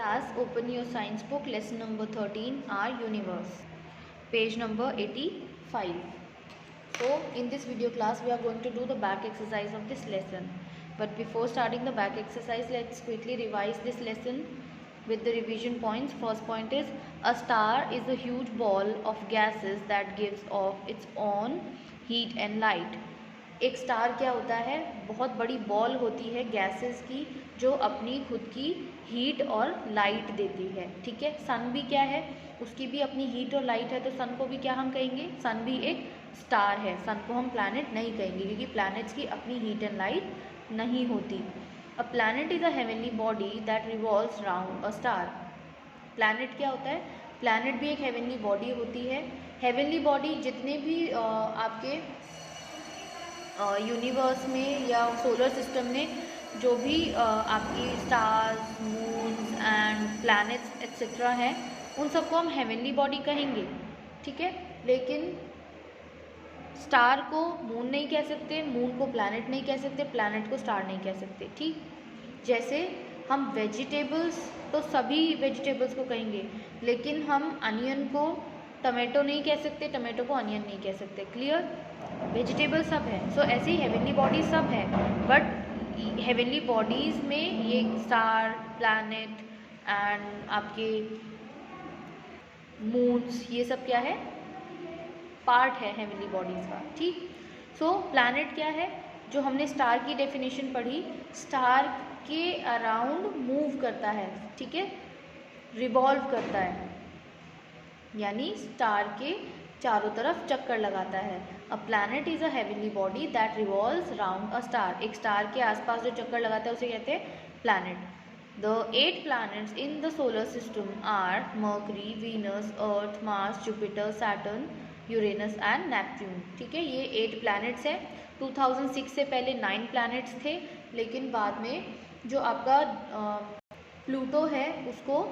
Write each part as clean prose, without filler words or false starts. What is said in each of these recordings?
Class, open your science book, lesson number 13, our universe, page number 85. So in this video class we are going to do the back exercise of this lesson. But before starting the back exercise, let's quickly revise this lesson with the revision points. First point is, a star is a huge ball of gases that gives off its own heat and light. एक star क्या होता है? बहुत बड़ी ball होती है gases की जो अपनी खुद की हीट और लाइट देती है. ठीक है. सन भी क्या है? उसकी भी अपनी हीट और लाइट है, तो सन को भी क्या हम कहेंगे? सन भी एक स्टार है. सन को हम प्लैनेट नहीं कहेंगे क्योंकि प्लैनेट्स की अपनी हीट एंड लाइट नहीं होती. A planet is a heavenly body that revolves round a star. Planet क्या होता है? प्लैनेट भी एक हेवनली बॉडी होती है. हेवनली बॉडी जितने भी आपके यूनिवर्स में या सोलर सिस्टम में जो भी आपकी stars, moons and planets etcetera हैं, उन सबको हम हेवनली बॉडी कहेंगे. ठीक है. लेकिन स्टार को मून नहीं कह सकते, मून को प्लैनेट नहीं कह सकते, प्लैनेट को स्टार नहीं कह सकते. ठीक. जैसे हम वेजिटेबल्स तो सभी वेजिटेबल्स को कहेंगे, लेकिन हम अनियन को टमाटो नहीं कह सकते, टमाटो को अनियन नहीं कह सकते. क्लियर. वेजिटेबल सब है. सो ऐसे ही हेवनली बॉडीज सब है, बट हेवनली बॉडीज़ में ये स्टार, प्लैनेट एंड आपके मून्स, ये सब क्या है? पार्ट है हेवनली बॉडीज़ का. ठीक. सो प्लैनेट क्या है? जो हमने स्टार की डेफिनेशन पढ़ी, स्टार के अराउंड मूव करता है. ठीक है. रिवॉल्व करता है, यानी स्टार के चारों तरफ चक्कर लगाता है. A planet is a heavenly body that revolves round a star. एक स्टार के आसपास जो चक्कर लगाता है उसे कहते हैं planet. The 8 planets in the solar system are Mercury, Venus, Earth, Mars, Jupiter, Saturn, Uranus and Neptune. ठीक है. ये 8 planets हैं. 2006 से पहले 9 planets थे, लेकिन बाद में जो आपका प्लूटो है उसको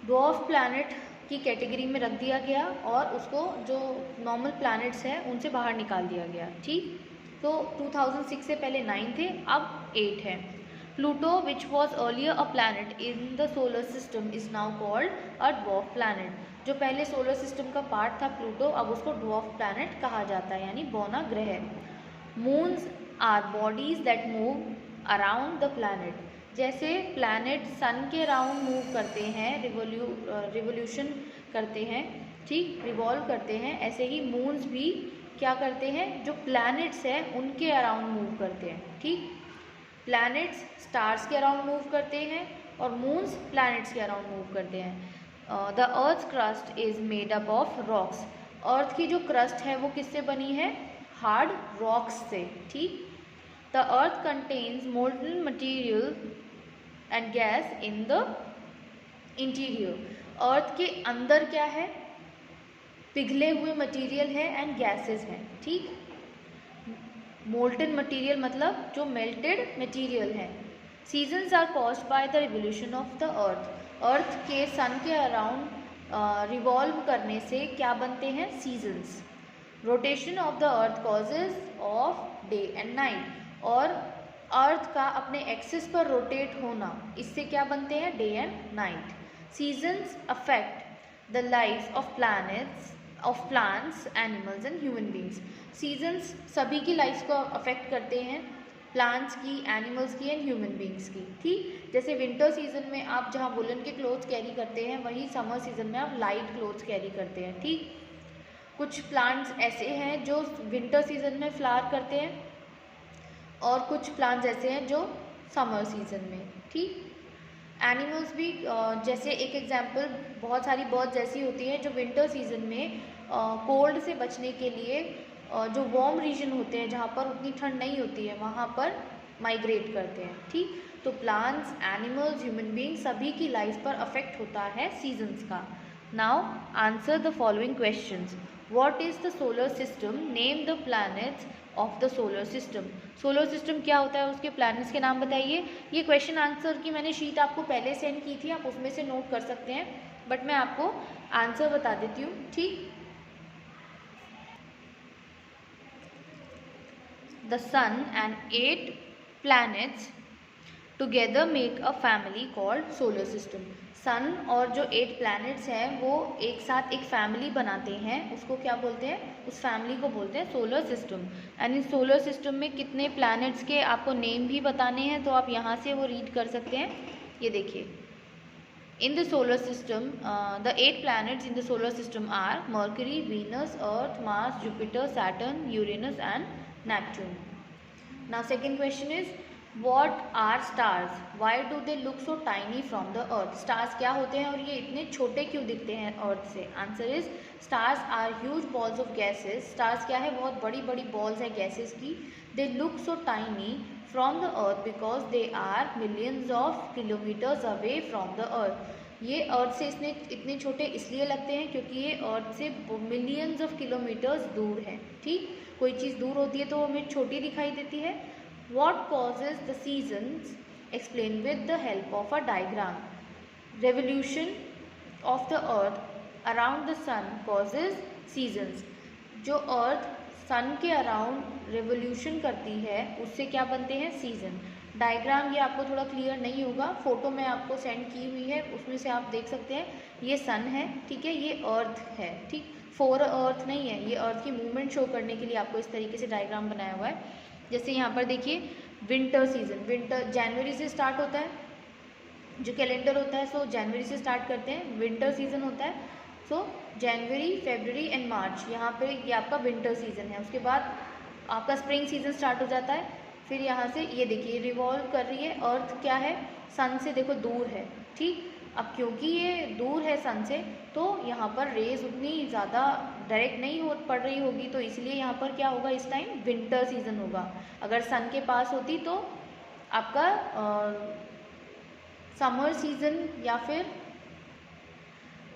ड्वार्फ प्लैनेट की कैटेगरी में रख दिया गया और उसको जो नॉर्मल प्लैनेट्स हैं उनसे बाहर निकाल दिया गया. ठीक. तो 2006 से पहले 9 थे, अब 8 है. Pluto which was earlier a planet in the solar system is now called a dwarf planet. जो पहले सोलर सिस्टम का पार्ट था प्लूटो, अब उसको ड्वार्फ प्लैनेट कहा जाता है, यानी बौना ग्रह. Moons are bodies that move around the planet. जैसे प्लैनेट सन के राउंड मूव करते हैं, रिवोल्यूशन करते हैं, ठीक, रिवॉल्व करते हैं, ऐसे ही मून्स भी क्या करते हैं? जो प्लैनेट्स हैं उनके अराउंड मूव करते हैं. ठीक. प्लैनेट्स स्टार्स के अराउंड मूव करते हैं और मून्स प्लैनेट्स के अराउंड मूव करते हैं. The earth crust is made up of rocks. Earth की जो क्रस्ट है वो किससे बनी है? हार्ड रॉक्स से. ठीक. The earth contains molten material and gas in the interior. Earth के अंदर क्या है? पिघले हुए मटीरियल है एंड गैसेस हैं. ठीक. मोल्टन मटीरियल मतलब जो मेल्टेड मटीरियल है. Seasons are caused by the revolution of the earth. Earth के सन के अराउंड रिवॉल्व करने से क्या बनते हैं? Seasons. Rotation of the earth causes of day and night. और अर्थ का अपने एक्सिस पर रोटेट होना, इससे क्या बनते हैं? Day and night. Seasons affect the life of planets, of plants, animals and human beings. Seasons सभी की लाइफ को अफेक्ट करते हैं, प्लांट्स की, एनिमल्स की एंड ह्यूमन बींग्स की. ठीक. जैसे विंटर सीजन में आप जहाँ वुलन के क्लोथ्स कैरी करते हैं, वही समर सीजन में आप लाइट क्लोथ्स कैरी करते हैं. ठीक. कुछ प्लांट्स ऐसे हैं जो विंटर सीजन में फ्लावर करते हैं और कुछ प्लांट्स ऐसे हैं जो समर सीजन में. ठीक. एनिमल्स भी जैसे एक एग्जांपल, बहुत सारी बर्ड्स ऐसी होती हैं जो विंटर सीजन में कोल्ड से बचने के लिए जो वार्म रीजन होते हैं जहाँ पर उतनी ठंड नहीं होती है वहाँ पर माइग्रेट करते हैं. ठीक. तो प्लांट्स, एनिमल्स, ह्यूमन बींग्स सभी की लाइफ पर अफेक्ट होता है सीजन्स का. Now answer the following questions. What is the solar system? Name the planets of the solar system. Solar system क्या होता है, उसके प्लैनेट्स के नाम बताइए. ये क्वेश्चन आंसर की मैंने शीट आपको पहले सेंड की थी, आप उसमें से नोट कर सकते हैं, बट मैं आपको आंसर बता देती हूँ. ठीक. The sun and 8 planets together make a family called solar system. Sun और जो 8 प्लैनेट्स हैं वो एक साथ एक फैमिली बनाते हैं, उसको क्या बोलते हैं, उस फैमिली को बोलते हैं सोलर सिस्टम। एंड इस सोलर सिस्टम में कितने प्लैनेट्स के आपको नेम भी बताने हैं, तो आप यहाँ से वो रीड कर सकते हैं। ये देखिए, in the solar system the 8 planets in the solar system are Mercury, Venus, Earth, Mars, Jupiter, Saturn, Uranus and Neptune. Now second question is, what are stars? Why do they look so tiny from the earth? Stars क्या होते हैं और ये इतने छोटे क्यों दिखते हैं अर्थ से? Answer is, stars are huge balls of gases. stars क्या है, बहुत बड़ी बड़ी balls है gases की. They look so tiny from the earth because they are millions of kilometers away from the earth. ये अर्थ से इतने छोटे इसलिए लगते हैं क्योंकि ये अर्थ से मिलियंस ऑफ किलोमीटर्स दूर है. ठीक, कोई चीज़ दूर होती है तो हमें छोटी दिखाई देती है. What causes the seasons? Explain with the help of a diagram. Revolution of the earth around the sun causes seasons. जो अर्थ सन के अराउंड रेवोल्यूशन करती है उससे क्या बनते हैं, सीजन. डायग्राम ये आपको थोड़ा क्लियर नहीं होगा, फोटो मैं आपको सेंड की हुई है, उसमें से आप देख सकते हैं. ये सन है, ठीक है, ये अर्थ है. ठीक, फॉर अर्थ नहीं है, ये अर्थ की मूवमेंट शो करने के लिए आपको इस तरीके से डायग्राम बनाया हुआ है. जैसे यहाँ पर देखिए, विंटर सीजन, विंटर जनवरी से स्टार्ट होता है, जो कैलेंडर होता है सो जनवरी से स्टार्ट करते हैं. विंटर सीजन होता है, सो जनवरी, फरवरी एंड मार्च, यहाँ पे ये आपका विंटर सीजन है. उसके बाद आपका स्प्रिंग सीजन स्टार्ट हो जाता है. फिर यहाँ से ये देखिए रिवॉल्व कर रही है. अर्थ क्या है, सन से देखो दूर है. ठीक, अब क्योंकि ये दूर है सन से तो यहाँ पर रेज उतनी ज़्यादा डायरेक्ट नहीं हो पड़ रही होगी, तो इसलिए यहाँ पर क्या होगा, इस टाइम विंटर सीजन होगा. अगर सन के पास होती तो आपका समर सीजन या फिर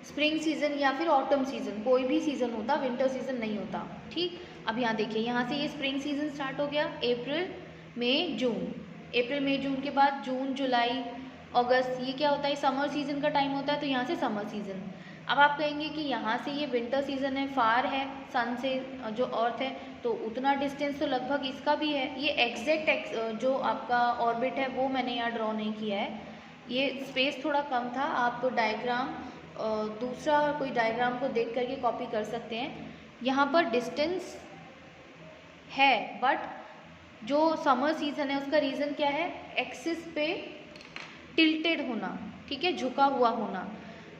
स्प्रिंग सीजन या फिर ऑटम सीजन, कोई भी सीजन होता, विंटर सीजन नहीं होता. ठीक, अब यहाँ देखिए, यहाँ से ये स्प्रिंग सीजन स्टार्ट हो गया, अप्रैल मई जून. अप्रैल मई जून के बाद जून जुलाई अगस्त, ये क्या होता है, समर सीजन का टाइम होता है, तो यहाँ से समर सीजन. अब आप कहेंगे कि यहाँ से ये विंटर सीजन है, फार है सन से जो अर्थ है, तो उतना डिस्टेंस तो लगभग इसका भी है. ये एग्जैक्ट जो आपका ऑर्बिट है वो मैंने यहाँ ड्रॉ नहीं किया है, ये स्पेस थोड़ा कम था. आप डायग्राम दूसरा कोई डायग्राम को देख करके कॉपी कर सकते हैं. यहाँ पर डिस्टेंस है, बट जो समर सीजन है उसका रीज़न क्या है, एक्सिस पे टिल्टेड होना. ठीक है, झुका हुआ होना.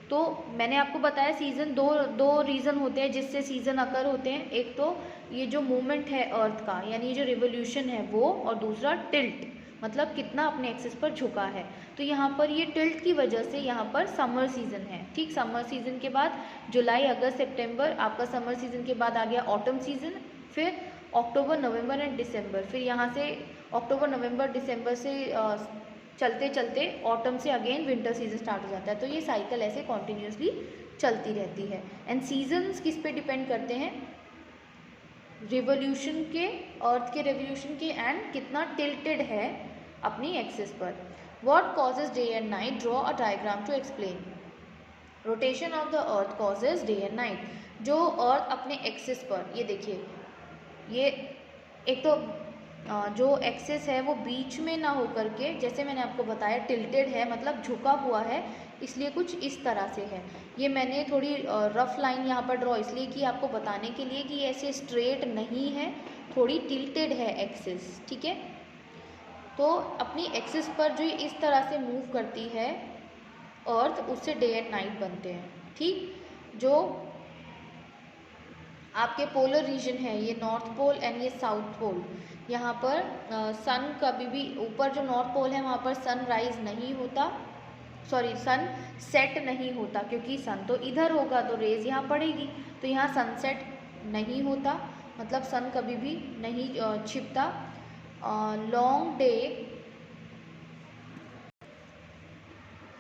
तो मैंने आपको बताया सीज़न दो रीज़न होते हैं जिससे सीज़न अकर होते हैं. एक तो ये जो मूवमेंट है अर्थ का, यानी जो रिवोल्यूशन है वो, और दूसरा टिल्ट, मतलब कितना अपने एक्सिस पर झुका है. तो यहाँ पर ये टिल्ट की वजह से यहाँ पर समर सीजन है. ठीक, समर सीजन के बाद जुलाई अगस्त सितंबर आपका समर सीजन के बाद आ गया ऑटम सीजन, फिर अक्टूबर नवंबर एंड दिसंबर, फिर यहाँ से अक्टूबर नवंबर दिसंबर से चलते चलते ऑटम से अगेन विंटर सीजन स्टार्ट हो जाता है. तो ये साइकिल ऐसे कॉन्टीन्यूसली चलती रहती है. एंड सीजन्स किस पे डिपेंड करते हैं, रिवोल्यूशन के, अर्थ के रिवोल्यूशन के, एंड कितना टिल्टेड है अपनी एक्सिस पर. What causes day and night? Draw a diagram to explain. Rotation of the earth causes day and night. जो अर्थ अपने एक्सिस पर, ये देखिए, ये एक तो जो एक्सिस है वो बीच में ना होकर के, जैसे मैंने आपको बताया टिल्टेड है, मतलब झुका हुआ है, इसलिए कुछ इस तरह से है. ये मैंने थोड़ी रफ लाइन यहाँ पर ड्रॉ इसलिए की आपको बताने के लिए कि ऐसे स्ट्रेट नहीं है, थोड़ी टिल्टेड है एक्सिस. ठीक है, तो अपनी एक्सिस पर जो इस तरह से मूव करती है अर्थ, उससे डे एंड नाइट बनते हैं. ठीक, जो आपके पोलर रीजन है, ये नॉर्थ पोल एंड ये साउथ पोल, यहाँ पर सन कभी भी ऊपर, जो नॉर्थ पोल है वहाँ पर सन राइज नहीं होता, सॉरी सन सेट नहीं होता, क्योंकि सन तो इधर होगा तो रेज यहाँ पड़ेगी, तो यहाँ सनसेट नहीं होता, मतलब सन कभी भी नहीं छिपता. लॉन्ग डे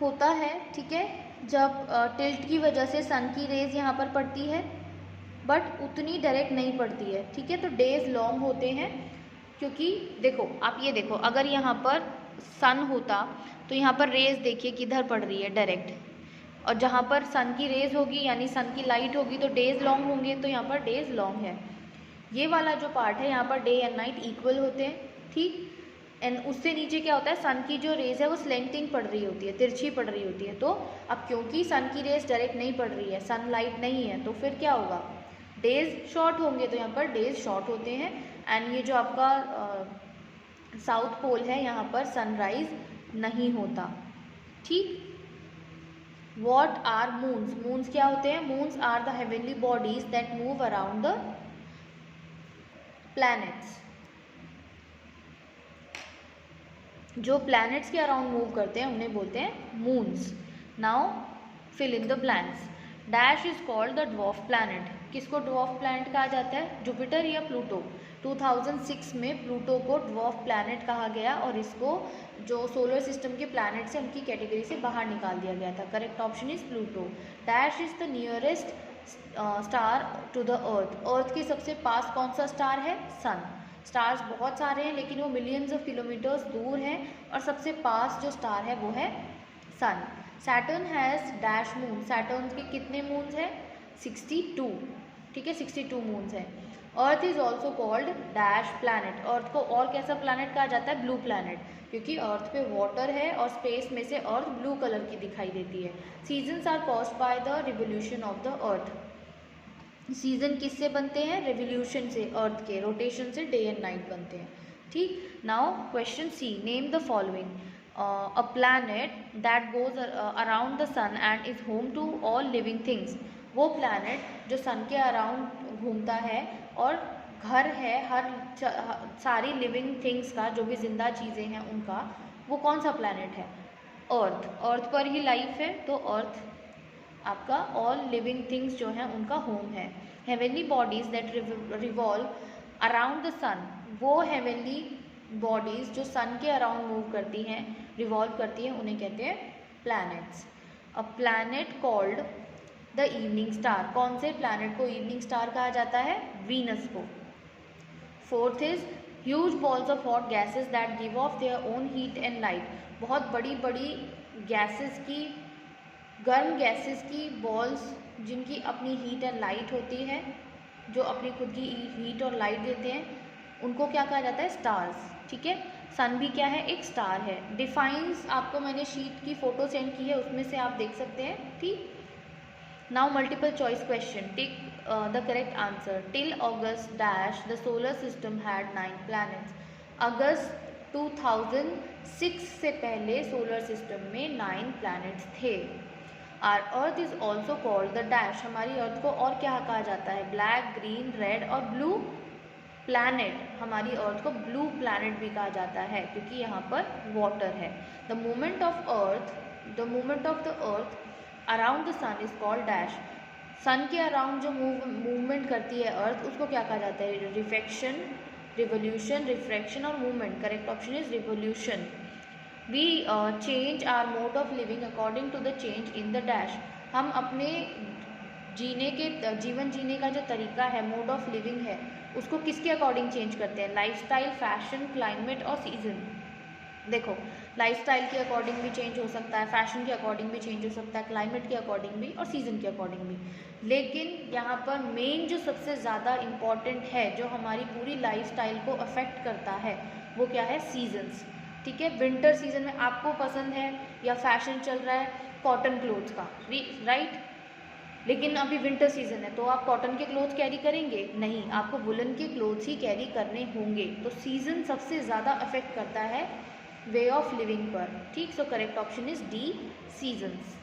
होता है, ठीक है, जब टिल्ट की वजह से सन की रेज यहाँ पर पड़ती है, बट उतनी डायरेक्ट नहीं पड़ती है. ठीक है, तो डेज लॉन्ग होते हैं, क्योंकि देखो आप ये देखो, अगर यहाँ पर सन होता तो यहाँ पर रेज देखिए किधर पड़ रही है, डायरेक्ट, और जहाँ पर सन की रेज होगी यानी सन की लाइट होगी तो डेज लॉन्ग होंगे, तो यहाँ पर डेज लॉन्ग है. ये वाला जो पार्ट है यहाँ per day and night equal होते हैं. ठीक, एंड उससे नीचे क्या होता है, सन की जो रेज है वो स्लेंटिंग पड़ रही होती है, तिरछी पड़ रही होती है। तो अब क्योंकि सन की रेज डायरेक्ट नहीं पड़ रही है, सनलाइट नहीं है, तो फिर क्या होगा, डेज शॉर्ट होंगे। तो यहाँ पर डेज शॉर्ट होते हैं। एंड ये जो आपका साउथ पोल है, यहाँ पर सनराइज नहीं होता। ठीक। What are moons? मून्स क्या होते हैं? Moons are the heavenly bodies that move around the planets. जो प्लैनेट्स के अराउंड मूव करते हैं उन्हें बोलते हैं moons. Now fill in the blanks. Dash is called the dwarf planet. किसको ड्वार्फ प्लैनेट कहा जाता है? जुपिटर या प्लूटो। 2006 में प्लूटो को ड्वार्फ प्लैनेट कहा गया और इसको जो सोलर सिस्टम के प्लैनेट से उनकी कैटेगरी से बाहर निकाल दिया गया था। Correct option is Pluto. Dash is the nearest star to the earth. Earth के सबसे पास कौन सा स्टार है? सन। स्टार्स बहुत सारे हैं लेकिन वो मिलियंस ऑफ किलोमीटर्स दूर हैं और सबसे पास जो स्टार है वो है sun. Saturn has dash moon. Saturn के कितने मून्स हैं? 62। ठीक है, 62 मून्स हैं। Earth is also called dash planet. Earth को और कैसा प्लैनेट कहा जाता है? ब्लू प्लैनेट, क्योंकि अर्थ पे वाटर है और स्पेस में से अर्थ ब्लू कलर की दिखाई देती है। Seasons are caused by the revolution of the earth. Season किससे बनते हैं? रिवोल्यूशन से, अर्थ के रोटेशन से डे एंड नाइट बनते हैं। ठीक। Now question C, name the following. A planet that goes around the sun and is home to all living things. वो प्लैनेट जो सन के अराउंड घूमता है और घर है हर सारी लिविंग थिंग्स का, जो भी जिंदा चीज़ें हैं उनका, वो कौन सा प्लैनेट है? अर्थ। अर्थ पर ही लाइफ है, तो अर्थ आपका ऑल लिविंग थिंग्स जो हैं उनका होम है। Heavenly bodies that revolve around the sun. वो हेवनली बॉडीज जो सन के अराउंड मूव करती हैं, रिवॉल्व करती हैं, उन्हें कहते हैं planets. A planet called the evening star. कौन से प्लैनेट को इवनिंग स्टार कहा जाता है? वीनस को। Fourth is huge balls of hot gases that give of their own heat and light. बहुत बड़ी बड़ी गैसेस की, गर्म गैसेस की बॉल्स जिनकी अपनी हीट एंड लाइट होती है, जो अपनी खुद की हीट और लाइट देते हैं, उनको क्या कहा जाता है? स्टार्स। ठीक है। सन भी क्या है? एक स्टार है। डिफाइंस आपको मैंने शीट की फोटो सेंड की है, उसमें से आप देख सकते हैं। ठीक। Now multiple choice question, take the correct answer. Till August dash the solar system had 9 planets. अगस्त 2006 से पहले सोलर सिस्टम में 9 प्लैनेट्स थे। Are earth is also called the dash. हमारी अर्थ को और क्या कहा जाता है? ब्लैक, ग्रीन, रेड और ब्लू प्लैनेट। हमारी अर्थ को ब्लू प्लैनेट भी कहा जाता है क्योंकि यहाँ पर वाटर है। The movement of the earth around the sun is called dash. Sun के अराउंड जो मूवमेंट करती है अर्थ, उसको क्या कहा जाता है? रिफ्लेक्शन, रिवोल्यूशन, रिफ्रैक्शन और movement. Correct option is revolution. We change our mode of living according to the change in the dash. हम अपने जीवन जीने का जो तरीका है, मोड ऑफ लिविंग है, उसको किसके अकॉर्डिंग चेंज करते हैं? लाइफस्टाइल, फैशन, क्लाइमेट और सीजन। देखो, लाइफस्टाइल के अकॉर्डिंग भी चेंज हो सकता है, फैशन के अकॉर्डिंग भी चेंज हो सकता है, क्लाइमेट के अकॉर्डिंग भी और सीजन के अकॉर्डिंग भी। लेकिन यहाँ पर मेन जो सबसे ज़्यादा इम्पॉर्टेंट है, जो हमारी पूरी लाइफस्टाइल को अफेक्ट करता है, वो क्या है? सीजन्स। ठीक है। विंटर सीजन में आपको पसंद है या फैशन चल रहा है कॉटन क्लोथ्स का, राइट? लेकिन अभी विंटर सीजन है तो आप कॉटन के क्लोथ कैरी करेंगे? नहीं, आपको वुलन के क्लोथ्स ही कैरी करने होंगे। तो सीजन सबसे ज़्यादा अफेक्ट करता है वे ऑफ लिविंग पर। ठीक। So correct option is D, seasons.